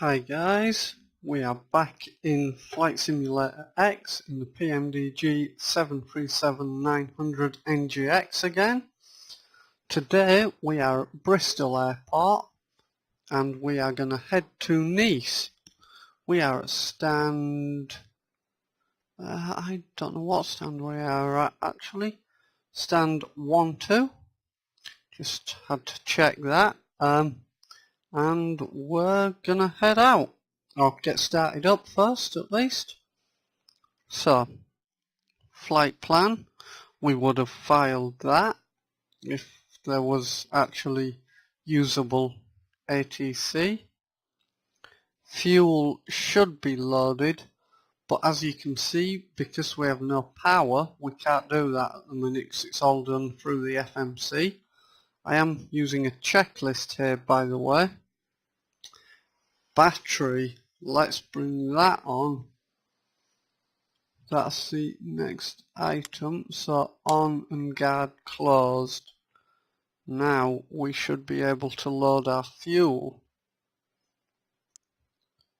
Hi guys, we are back in Flight Simulator X in the PMDG 737-900 NGX again. Today we are at Bristol Airport and we are going to head to Nice. We are at stand... I don't know what stand we are at actually. Stand 1-2. Just had to check that. And we're gonna head out. I'll get started up first at least. So, flight plan, we would have filed that if there was actually usable ATC. Fuel should be loaded, but as you can see, because we have no power, we can't do that at the minute because it's all done through the FMC. I am using a checklist here, by the way. Battery, let's bring that on. That's the next item. So on and guard closed. Now we should be able to load our fuel.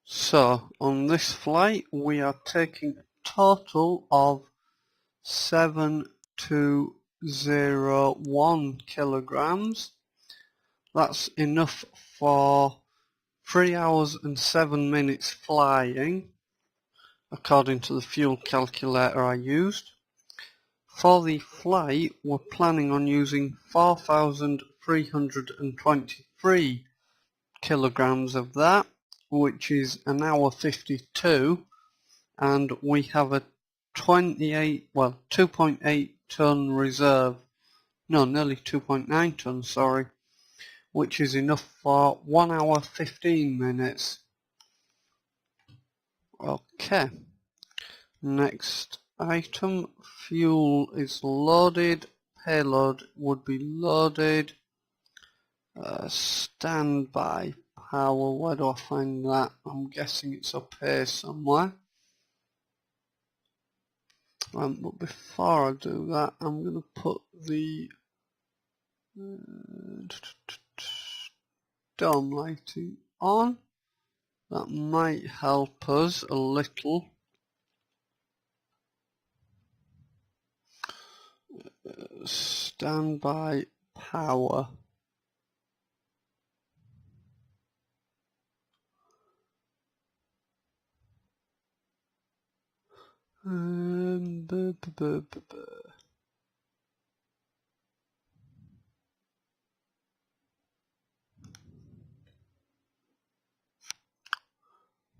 So on this flight we are taking a total of 7201 kilograms. That's enough for 3 hours and 7 minutes flying, according to the fuel calculator I used. For the flight, we're planning on using 4,323 kilograms of that, which is an hour 52, and we have a 2.8 ton reserve. No, nearly 2.9 tons, sorry. Which is enough for 1 hour 15 minutes. Okay. Next item, fuel is loaded, payload would be loaded, standby power, where do I find that? I'm guessing it's up here somewhere. But before I do that, I'm going to put the dome lighting on. That might help us a little. Standby power.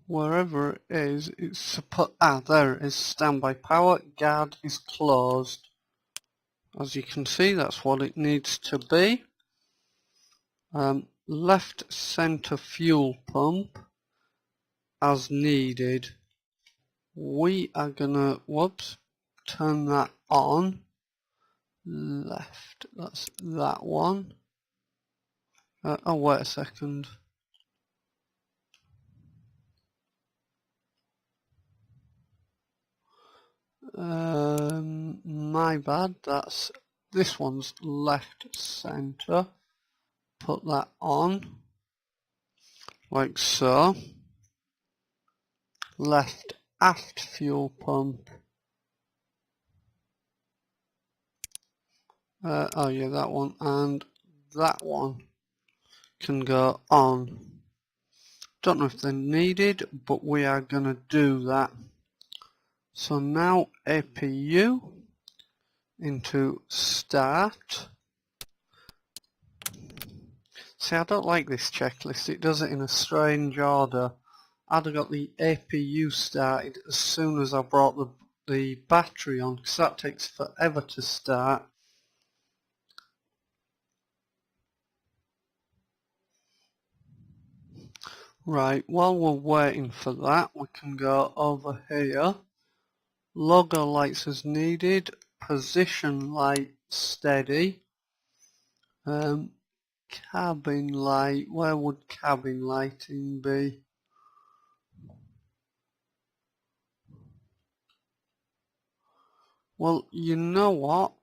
Wherever it is, it's supposed. There it is. Standby power. Guard is closed. As you can see, that's what it needs to be. Left center fuel pump as needed. We are gonna, turn that on. Left, that's that one. Oh, wait a second. My bad, that's, this one's left center. Put that on, like so. Left aft fuel pump. Oh yeah, that one and that one can go on. Don't know if they're needed, but we are gonna do that. So now APU into start. See, I don't like this checklist. It does it in a strange order. I'd have got the APU started as soon as I brought the battery on, because that takes forever to start. Right, while we're waiting for that, we can go over here. Logo lights as needed. Position light steady. Cabin light. Where would cabin lighting be? Well, you know what?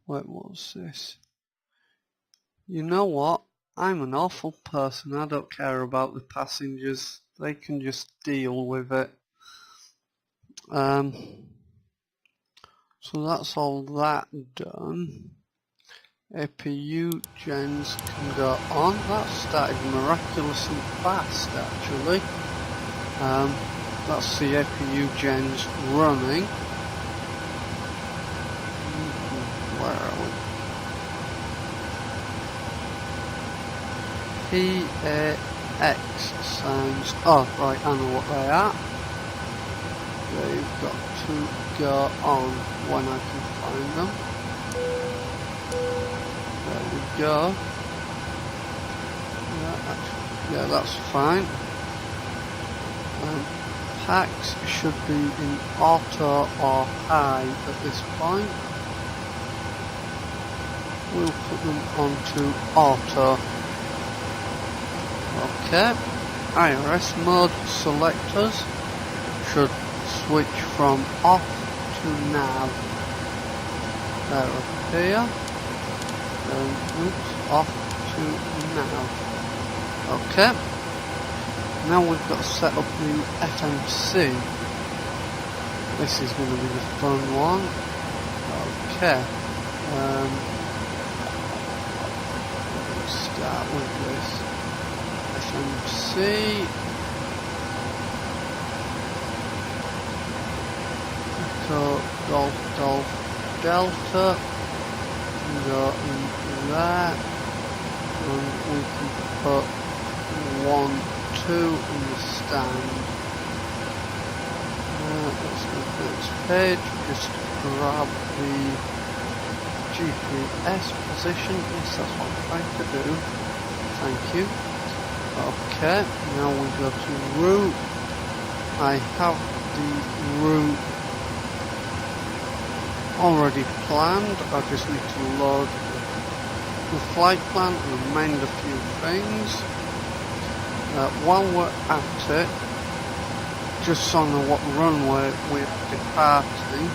Wait, what's this? You know what? I'm an awful person, I don't care about the passengers, they can just deal with it. So that's all that done. APU gens can go on. That started miraculously fast actually. That's the APU gens running. Where are we? PAX signs. Oh right, I know what they are. They've got to go on when I can find them. There we go. Yeah, that's fine. Packs should be in auto or high at this point. We'll put them onto auto. Okay. IRS mode selectors should switch from off to nav. There appear. Oops, off to nav. Okay. Now we've got to set up the FMC. This is going to be the fun one. Okay. Let's start with this FMC. Golf Delta, go in there, and we can put 1, 2 in the stand. Let's go to the next page, just grab the GPS position. Yes, that's what I'm trying to do. Thank you. Okay, now we go to route. I have the route already planned. I just need to load the flight plan and amend a few things. While we're at it, just so I know what runway we're departing,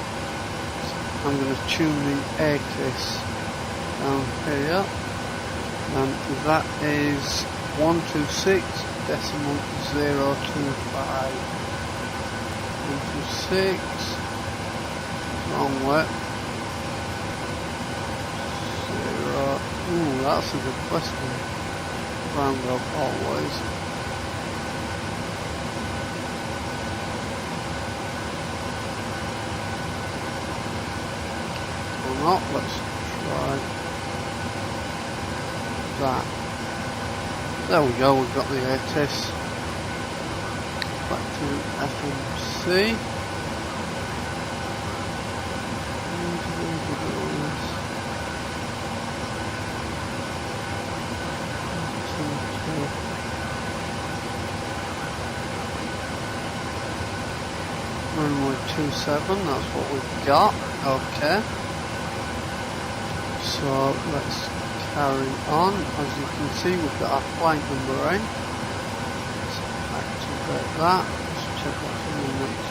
I'm going to tune the ATIS down here, and that is 126.025. 126. Wrong way. 0. Ooh, that's a good question. Round up always. Or not, let's try that. There we go, we've got the ATIS. Back to FMC. Runway 27, that's what we've got. Okay. So let's carry on. As you can see, we've got our flight number in. Let's activate that. Let's check what's in the next.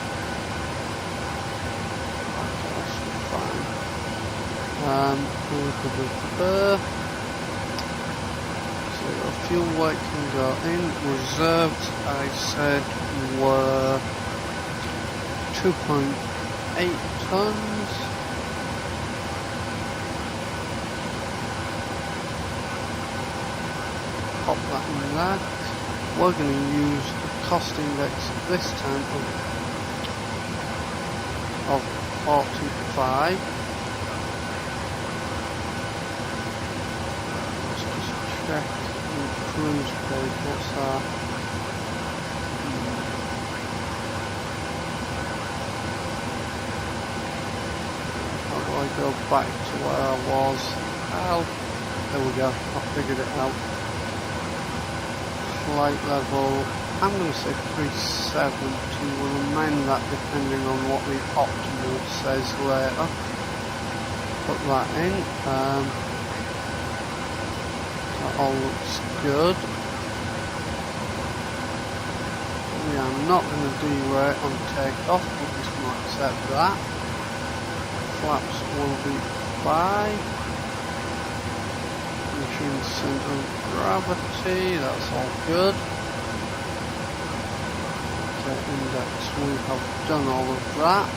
Okay, that's fine. So fuel weight can go in. Reserves, I said, were 2.8 tons. Pop that in there. We're going to use the cost index this time of 45. Let's just check the cruise page. What's that? I go back to where I was. Oh, there we go. I figured it out. Flight level, I'm going to say 370. We'll amend that depending on what the optimal says later. Put that in. That all looks good. We are not going to derate on takeoff. We're just going to accept that. Flaps will be 5. We in centre of gravity, that's all good. Okay, index, we have done all of that.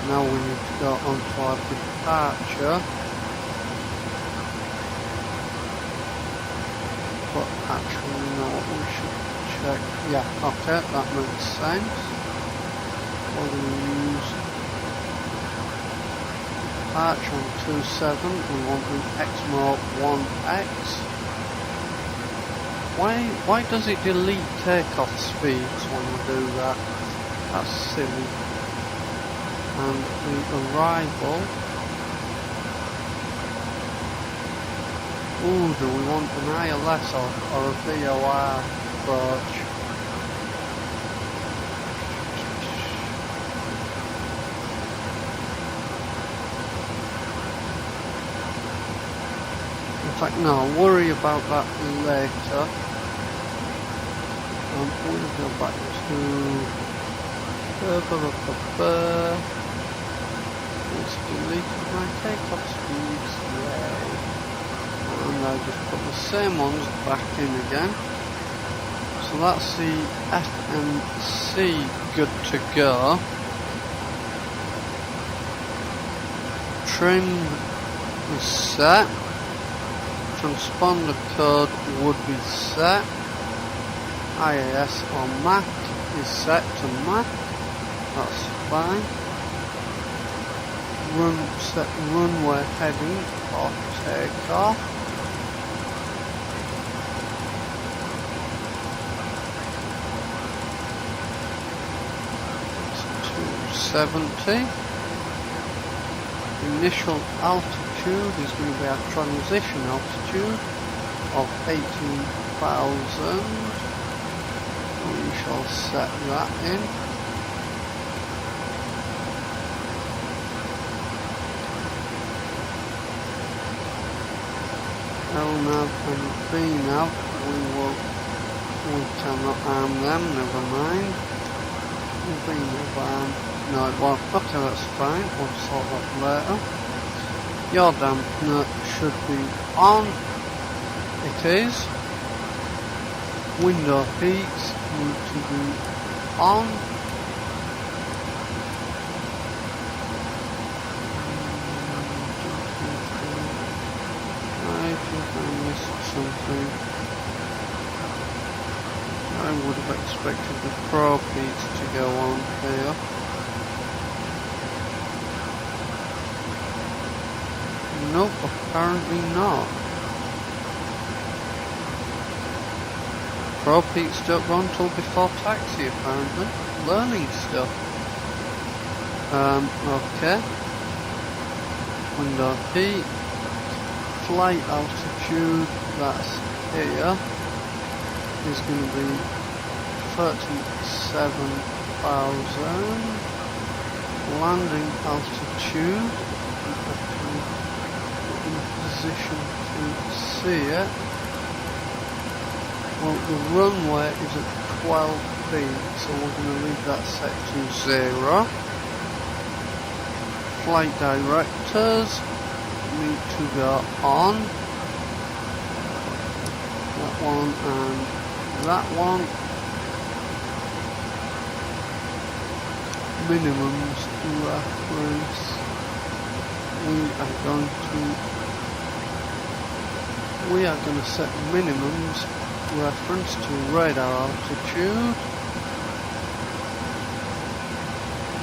Now we need to go on to our departure. But actually, no, we should check. Yeah, okay, that makes sense. We're going to use departure on 27. We want the XMO 1X. Why does it delete takeoff speeds when we do that? That's silly. And the arrival. Ooh, do we want an ILS or a VOR approach? In fact, no, I'll worry about that later. We'll go back to it's deleted my takeoff speeds, yay. And I just put the same ones back in again. So that's the FMC good to go. Trim is set. Transponder code would be set. IAS or MAC is set to MAC. That's fine. Set runway heading for takeoff. It's 270. Initial altitude is going to be our transition altitude of 18,000. We shall set that in. LNAV and VNAV, we cannot arm them, never mind. VNAV arm, no it won't, okay that's fine, we'll sort that later. Your dampener should be on, it is. Window heats need to be on. I think I missed something. I would have expected the probe heats to go on here. Nope, apparently not. Probe heats don't go until before taxi apparently. Learning stuff. Okay. Window heat. Flight altitude, that's here, is going to be 37,000. Landing altitude, in position to see it. Well, the runway is at 12 feet, so we're going to leave that set to 0. Flight directors need to go on. That one and that one. Minimums reference. We are going to set minimums reference to radar altitude.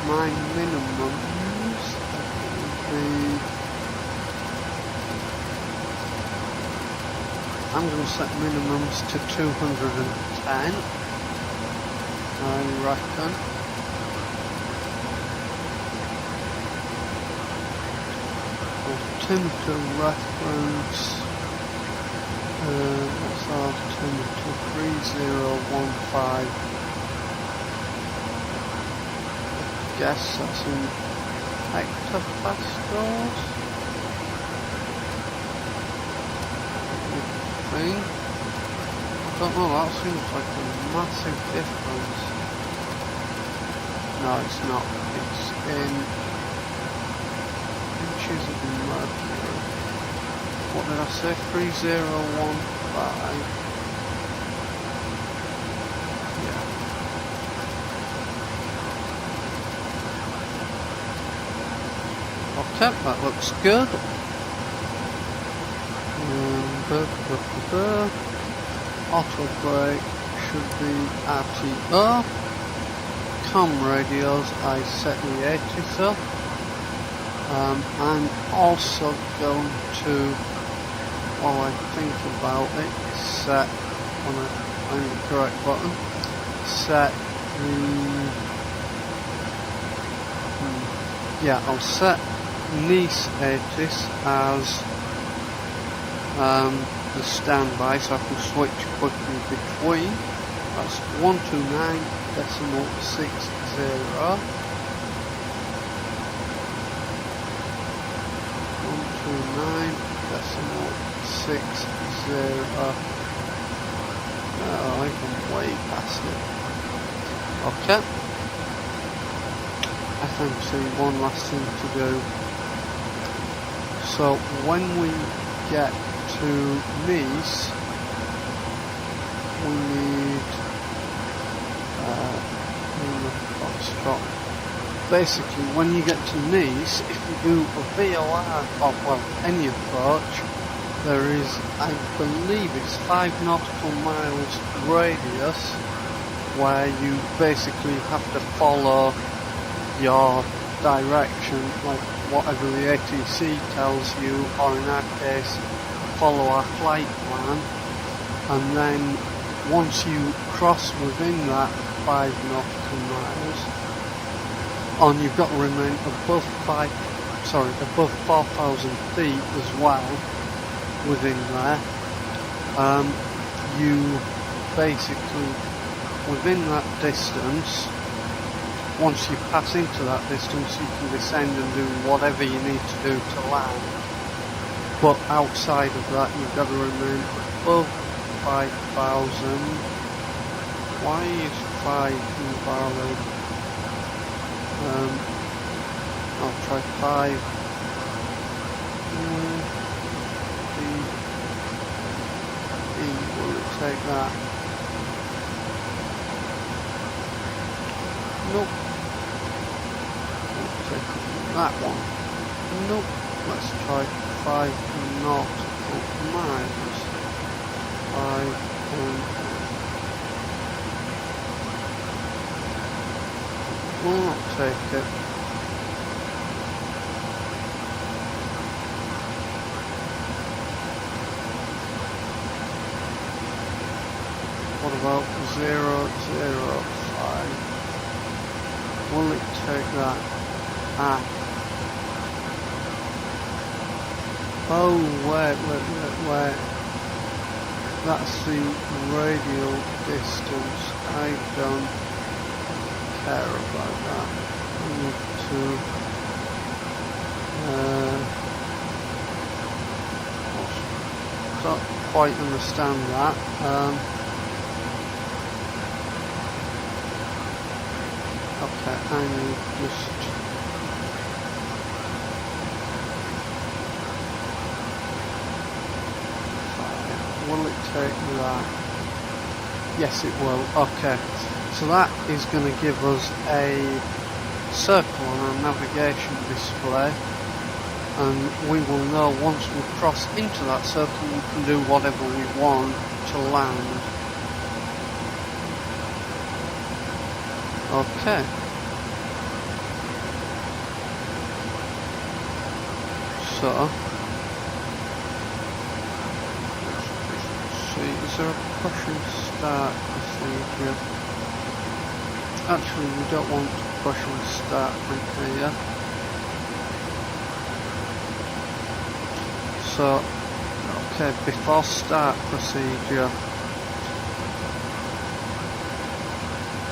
My minimums will be, I'm going to set minimums to 210, I reckon. Altimeter reference, what's our altimeter? 3015. I guess that's in hectopascals. I don't know, that seems like a massive difference. No, it's not. It's in inches of mercury. what did I say? 3015. Yeah. Okay, that looks good. Auto brake should be RTO. Com radios, I set the 80s up. I'm also going to, while I think about it, set, when I find the correct button, set the, I'll set Nice 80s as the standby, so I can switch quickly between. That's 129.60. 129.60. Oh, I'm way past it. Okay. FMC, one last thing to do. So when we get to Nice, we need basically when you get to Nice, if you do a VOR, or well, any approach, there is, I believe it's 5 nautical miles radius where you basically have to follow your direction, like whatever the ATC tells you, or in our case, follow our flight plan, and then once you cross within that 5 nautical miles, and you've got to remain above 4,000 feet as well within there, you basically, within that distance, once you pass into that distance, you can descend and do whatever you need to do to land. But outside of that, you've got to remain above 5,000. Why is 5 invalid? I'll try 5. Will it take that? Nope. That one. Nope. Let's try 5 nautical miles. 5 will not take it. What about 005? Will it take that? Oh, wait. That's the radial distance. I don't care about that. I need to don't quite understand that. Okay, I need just will it take that? Yes, it will. Okay, so that is going to give us a circle on our navigation display, and we will know once we cross into that circle we can do whatever we want to land. Okay. So, let's see, is there a push and start procedure? Actually, we don't want to push and start from here. So, okay, before start procedure.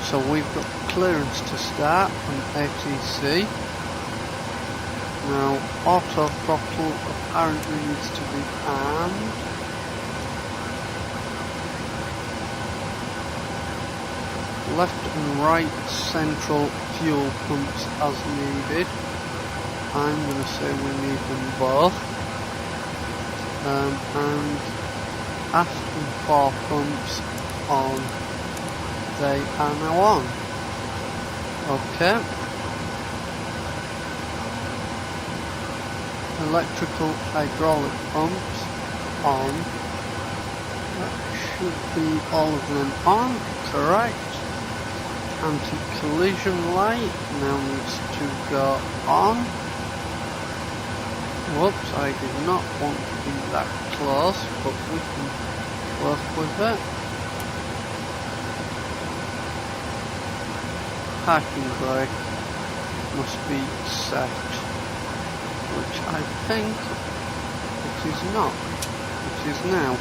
So we've got clearance to start from ATC. Now, auto throttle apparently needs to be armed. Left and right central fuel pumps as needed. I'm going to say we need them both. and aft and fore pumps on. They are now on. Okay. Electrical hydraulic pumps on. That should be all of them on, correct. Anti-collision light now needs to go on. Whoops, I did not want to be that close, but we can work with it. Parking brake must be set, which I think it is not. It is now.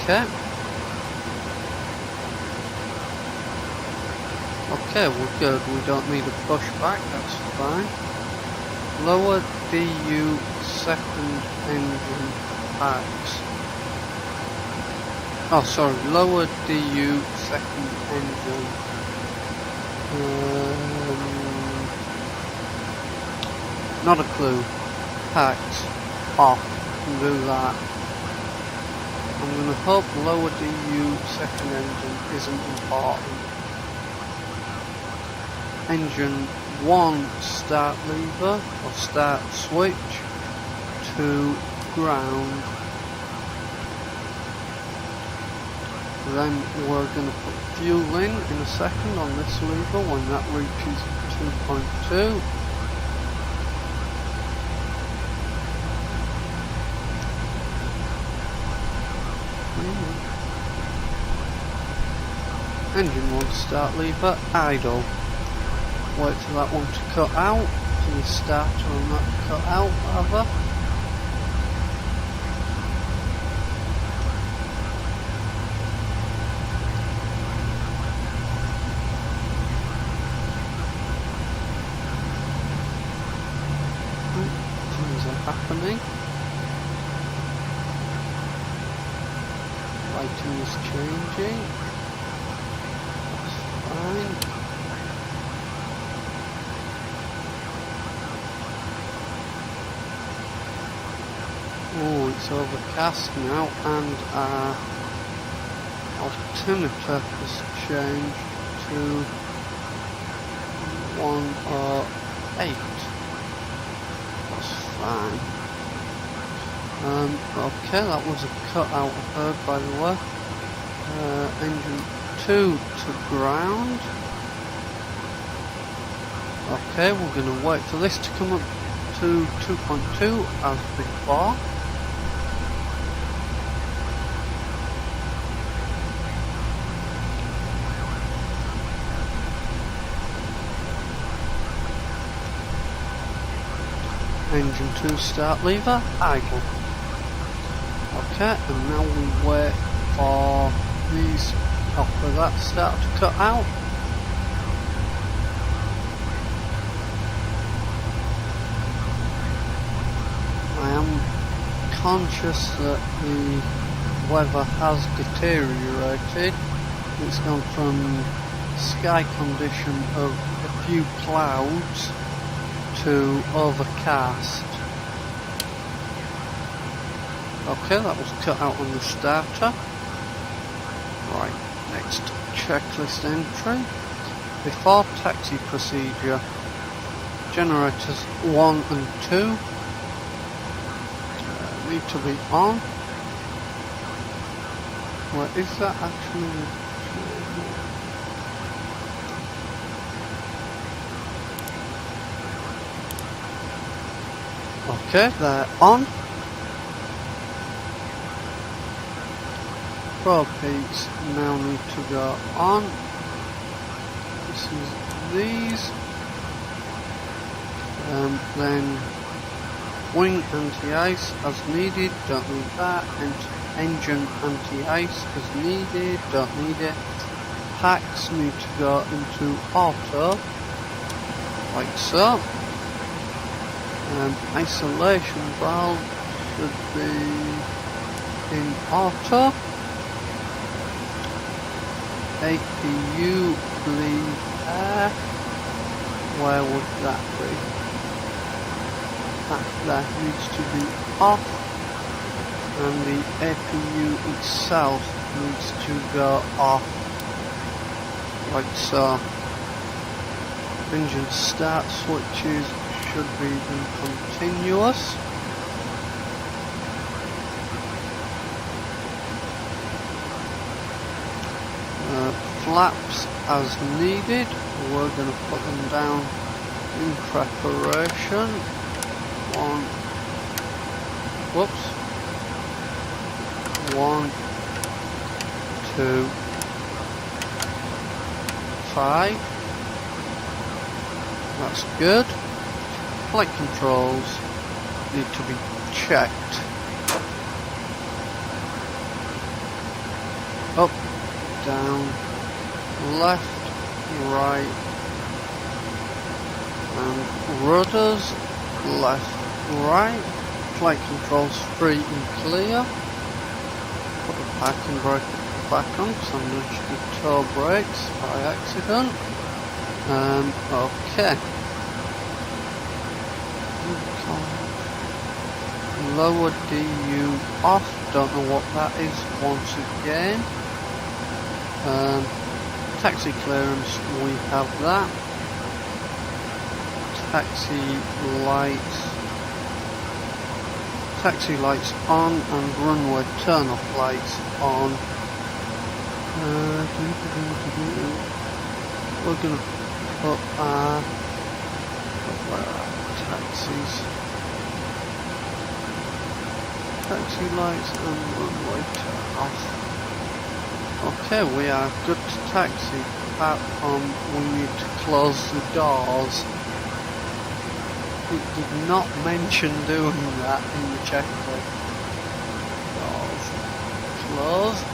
Okay. Okay, we're good. We don't need a pushback, that's fine. Lower DU second engine packs. Oh, sorry, lower DU second engine. Not a clue. Packs off. Can do that. I'm gonna hope lower DU second engine isn't important. Engine 1 start lever or start switch to ground. Then we're going to put fuel in a second on this lever when that reaches 2.2. Engine 1 start lever idle. Wait for that one to cut out, to the starter and that cut out rather. Things are happening. Lighting is changing. That's fine. Oh, it's overcast now, and our altimeter has changed to 108. That's fine. Okay, that was a cut out of her, by the way. Engine 2 to ground. Okay, we're going to wait for this to come up to 2.2 as before. Engine 2 start lever, idle. Okay, and now we wait for these, for that start to cut out. I am conscious that the weather has deteriorated. It's gone from sky condition of a few clouds to overcast. Okay, that was cut out on the starter. Right, next checklist entry. Before taxi procedure, generators 1 and 2 need to be on. Where is that actually? Okay, they're on. Probe heats now need to go on. This is these. Then wing anti-ice as needed, don't need that. Engine anti-ice as needed, don't need it. Packs need to go into auto, like so. Isolation valve should be in auto. APU bleed air, where would that be? That needs to be off. and the APU itself needs to go off like so. Engine start switches should be in continuous. Flaps as needed, we're going to put them down in preparation. 1, 2, 5. That's good. Flight controls need to be checked. Up, down, left, right, and rudders, left, right. Flight controls free and clear. Put the parking brake back on because I nudged the toe brakes by accident. Okay. Lower DU off, don't know what that is once again. Taxi clearance, we have that. Taxi lights on and runway turn off lights on. We're going to put our taxi lights and runway turn off. Okay, we are good to taxi, apart from we need to close the doors. It did not mention doing that in the checklist. Doors closed.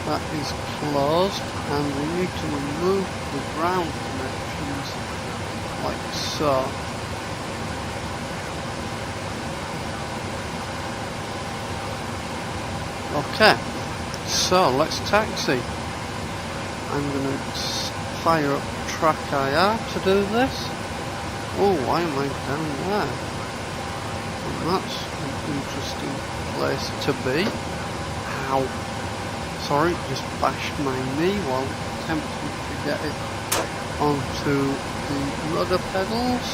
That is closed, and we need to remove the ground connections like so. Okay, so let's taxi. I'm going to fire up track IR to do this. Oh, why am I down there? Well, that's an interesting place to be. Ow. Sorry, just bashed my knee while attempting to get it onto the rudder pedals.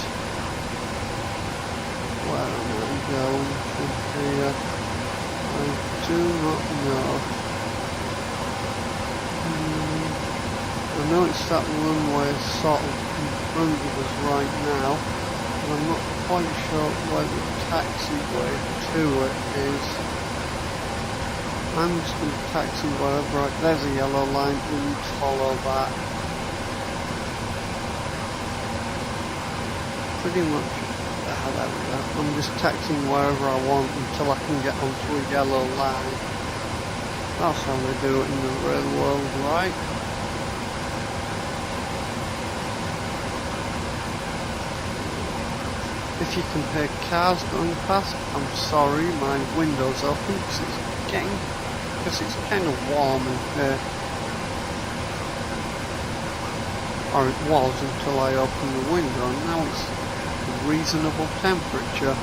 Where am I going from here? I do not know. I noticed that runway sort of in front of us right now, and I'm not quite sure where the taxiway to it is. I'm just going to taxi wherever there's a yellow line, we need to follow that. Pretty much, there we go. I'm just taxiing wherever I want until I can get onto a yellow line. That's how they do it in the real world, right? If you can hear cars going past, I'm sorry, my window's open because it's kind of warm in here. Or it was until I opened the window, and now it's a reasonable temperature.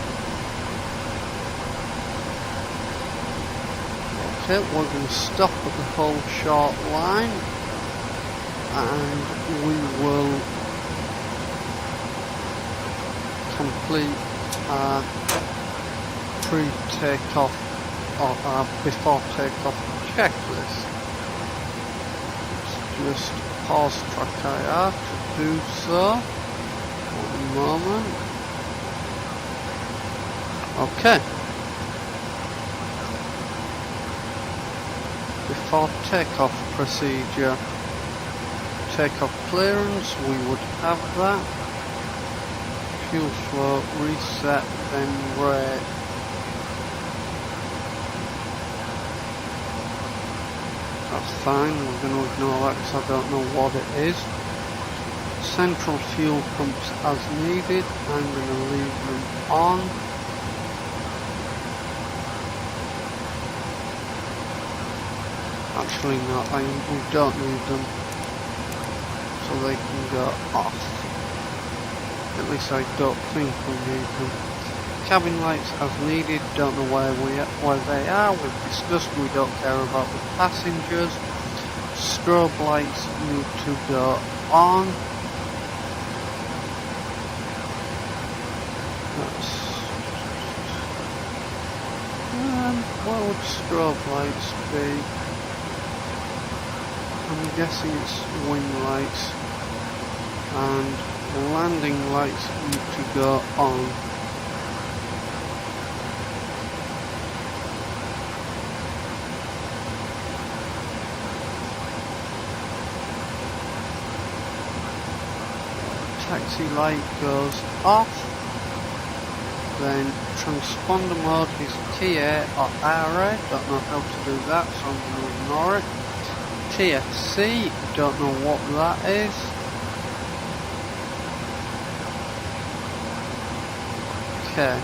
Okay, we're going to stop at the whole short line, and we will complete our pre-takeoff or our before takeoff checklist. Let's just pause track IR to do so. One moment. Okay. Before takeoff procedure. Takeoff clearance, we would have that. Fuel flow, reset, then rate. That's fine, we're going to ignore that because I don't know what it is. Central fuel pumps as needed, I'm going to leave them on. Actually no, we don't need them, so they can go off. At least I don't think we need them. Cabin lights as needed, don't know where they are. We've discussed we don't care about the passengers. Strobe lights need to go on. What would strobe lights be? I'm guessing it's wing lights, and landing lights need to go on. Taxi light goes off. Then transponder mode is TA or RA, don't know how to do that, so I'm going to ignore it. TFC, don't know what that is. Okay.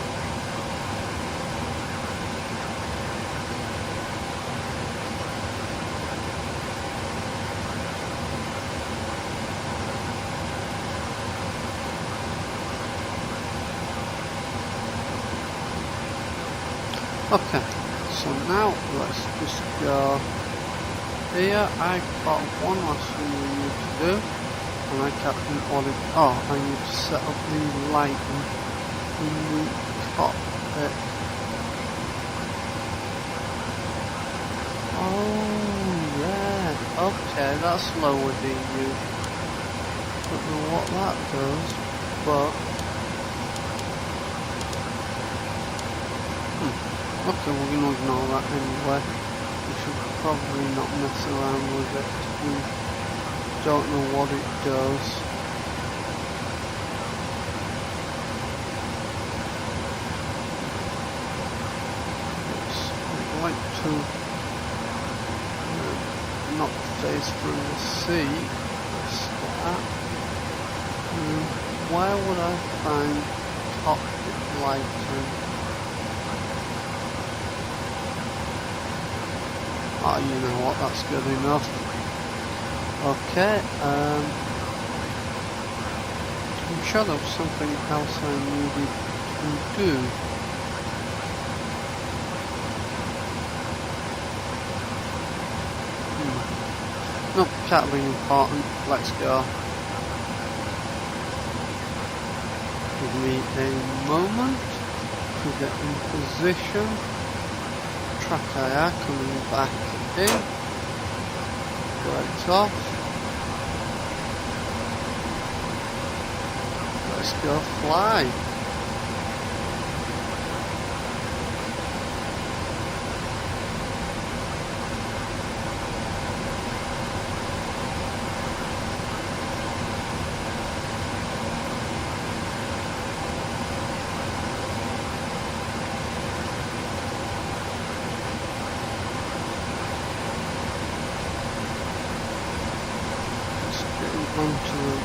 Okay, so now let's just go here. I've got one last thing we need to do, and I can't think what it. Oh, I need to set up the lighting in the cockpit. Oh yeah, okay, that's lower DU. Don't know what that does, but. Okay, we're going to ignore that anyway. We should probably not mess around with it. We don't know what it does. I'd like to not phase through the sea. Start. Where would I find cockpit lighting? Oh, you know what, that's good enough. Okay, I'm sure there was something else I needed to do. Nope, can't be important, let's go. Give me a moment to get in position. Track IR coming back in, right off, let's go fly.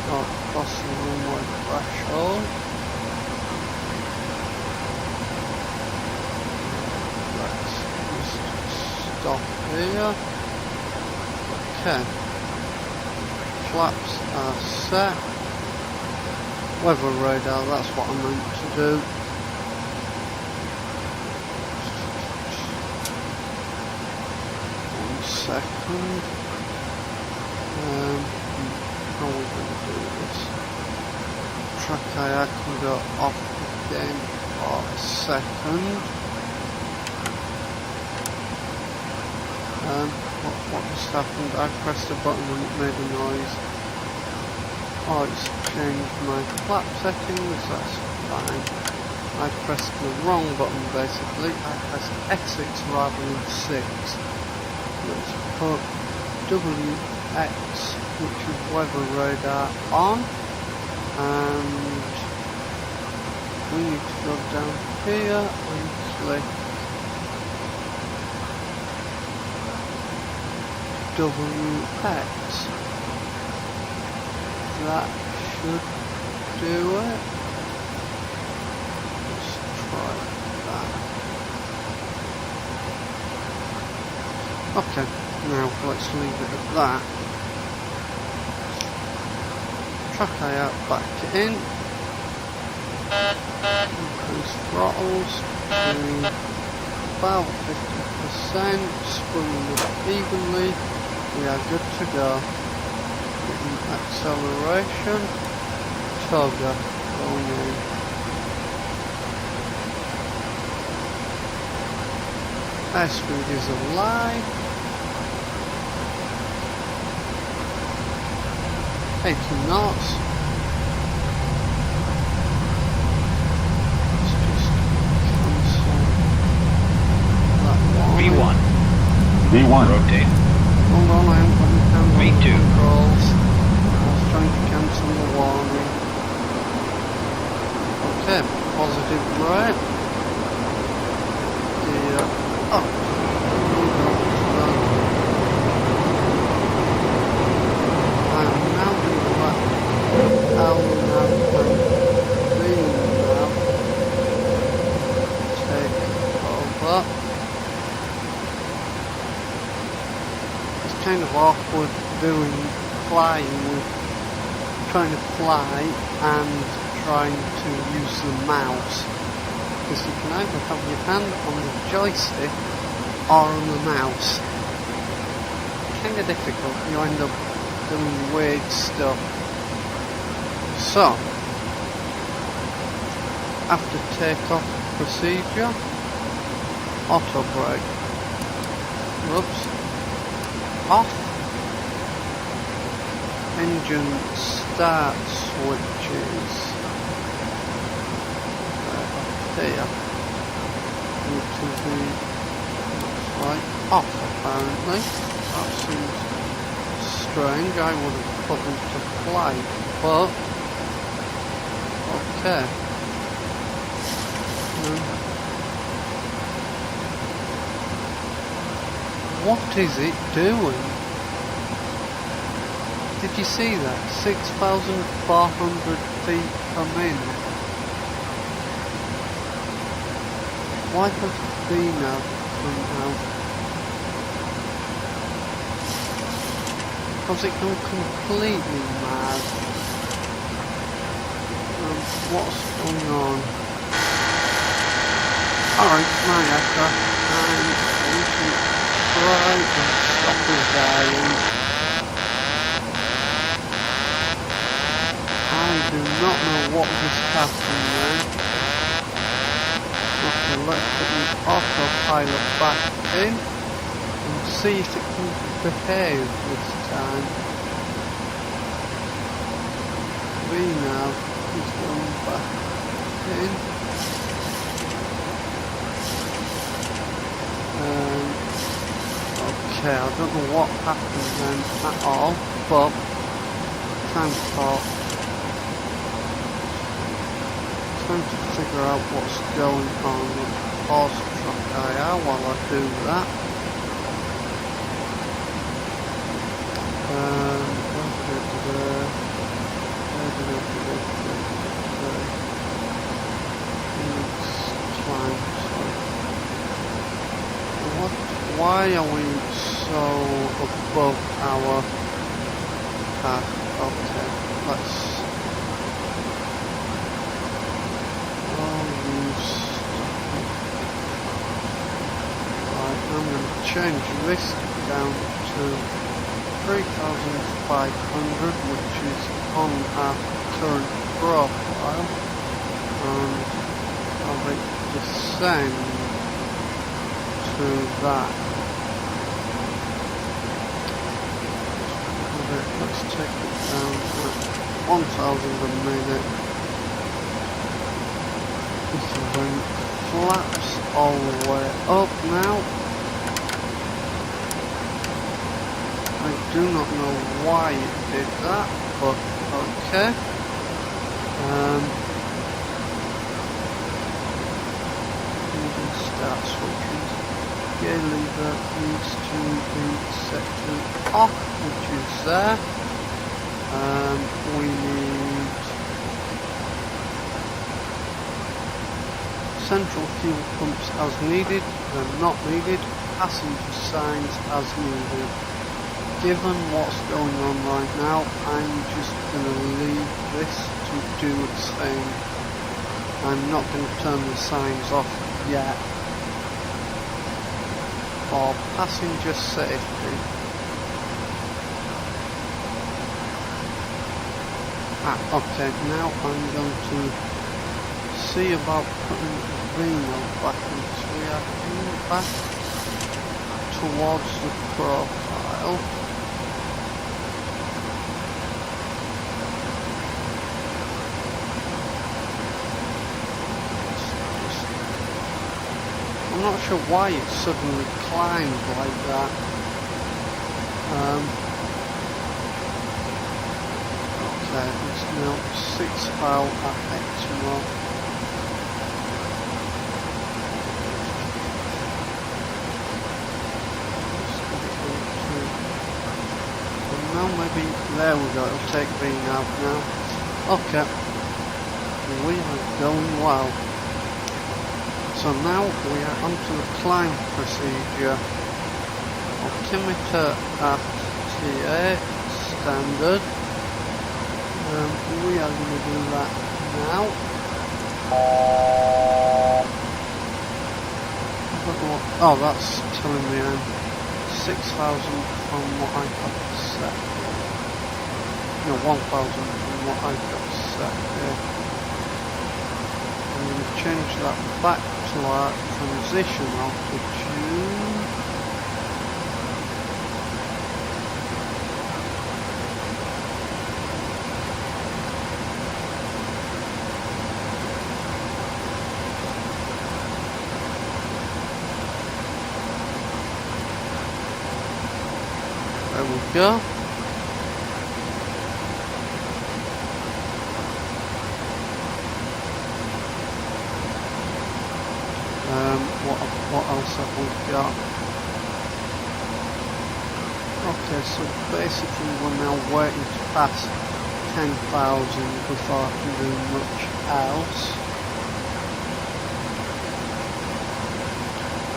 Across the runway threshold. Let's just stop here. Okay. Flaps are set. Weather radar, that's what I meant to do. One second. How are we going to do this? Track IR can go off again for a second. What just happened? I pressed a button and it made a noise. Oh, it's changed my flap settings, that's fine. I pressed the wrong button basically. I pressed F6 rather than 6. Let's put WX, which is weather radar, on, and we need to go down here and click WX. That should do it. Let's try that. Okay, now let's leave it at that. Track IR back in. Increase throttles to about 50%, spinning it evenly. We are good to go. Getting acceleration, tugger going in. Airspeed is a lie. 80 knots. Let's just cancel that one. V1. Rotate. Hold on, I haven't got my hand on the V2. controls. I was trying to cancel the warning. Okay, positive right. Oh. I am now going to let L nav and V nav take over. It's kind of awkward flying with trying to fly and trying to use the mouse, because you can either have your hand on the joystick or on the mouse. Kind of difficult, you end up doing weird stuff. So, after takeoff procedure, auto brake, whoops, off, engine start switches, up here, need to be, looks like, off apparently. That seems strange. I would have put them to flight, but okay. What is it doing? Did you see that? 6,400 feet per minute. Why has VNAV come out? Has it gone completely mad? What's going on? Alright, my aircraft, and we can try and stop us dying. I do not know what just happened there. Okay, let's put the autopilot back in and see if it can behave this time. VNAV is going back in. Okay, I don't know what happened then at all, but time to figure out what's going on with horse truck IR while I do that. Why are we so above our path? Okay, let's I'm going to change this down to 3,500, which is on our current profile, and have it descend to that. Let's take it down to 1,000 a minute. This wing flaps all the way up now. I do not know why it did that, but okay. Engine start switches. Gear lever needs to be set to off, which is there. We need central fuel pumps as needed, they're not needed. Passenger signs as needed. Given what's going on right now, I'm just going to leave this to do its thing. I'm not going to turn the signs off yet. For passenger safety. Okay, now I'm going to see about putting Vino back into we are coming back towards the profile. I'm not sure why it suddenly climbed like that. Okay, it's now 6 foul at Exmo. And now maybe, there we go, it'll take green out now. Okay, we are going well. So now we are onto the climb procedure. Altimeter at TA standard. We are going to do that now. Oh, that's telling me I'm 6,000 from what I got set. No, 1,000 from what I got set here. I'm going to change that back to our transition altitude. There we go. What else have we got? Okay, so basically we're now waiting to pass 10,000 before I can do much else.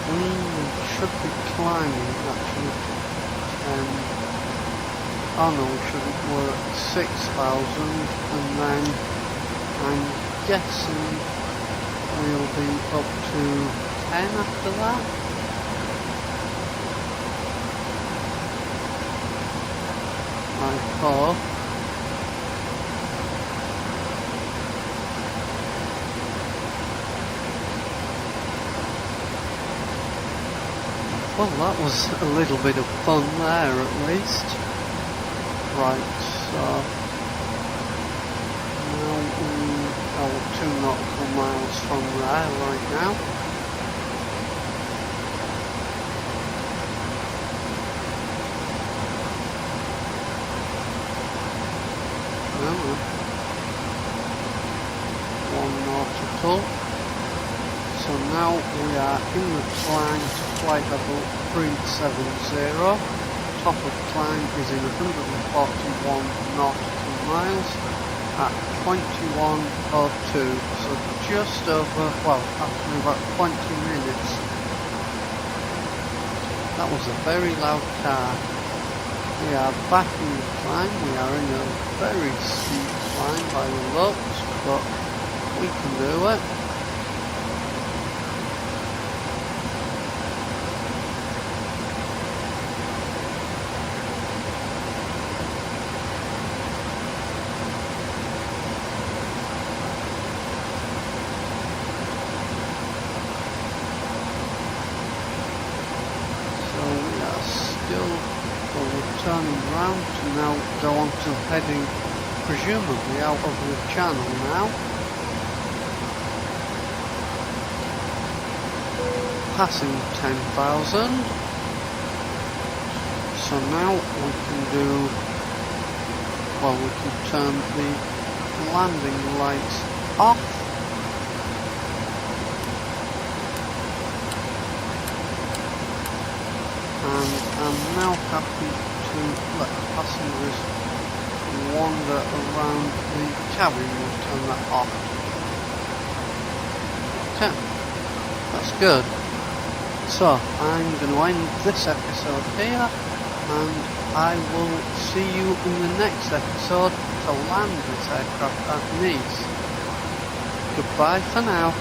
We should be climbing actually. Oh no, we shouldn't. We're at 6,000 and then I'm guessing we'll be up to 10 after that. I hope. Well, that was a little bit of fun there at least. Right, so now we're 2 nautical miles from there right now. Well, 1 nautical. So now we are in the climb to flight level 370. Top of climb is in 141 nautical miles at 21:02, so just over, well, actually about 20 minutes. That was a very loud car. We are back in the climb. We are in a very steep climb by the looks, but we can do it. Turning round to now go on to heading presumably out of the channel now. Passing 10,000. So now we can do, well, we can turn the landing lights off. And I'm now happy to let passengers wander around the cabin and turn that off. Okay, that's good. So I'm going to end this episode here, and I will see you in the next episode to land this aircraft at Nice. Goodbye for now.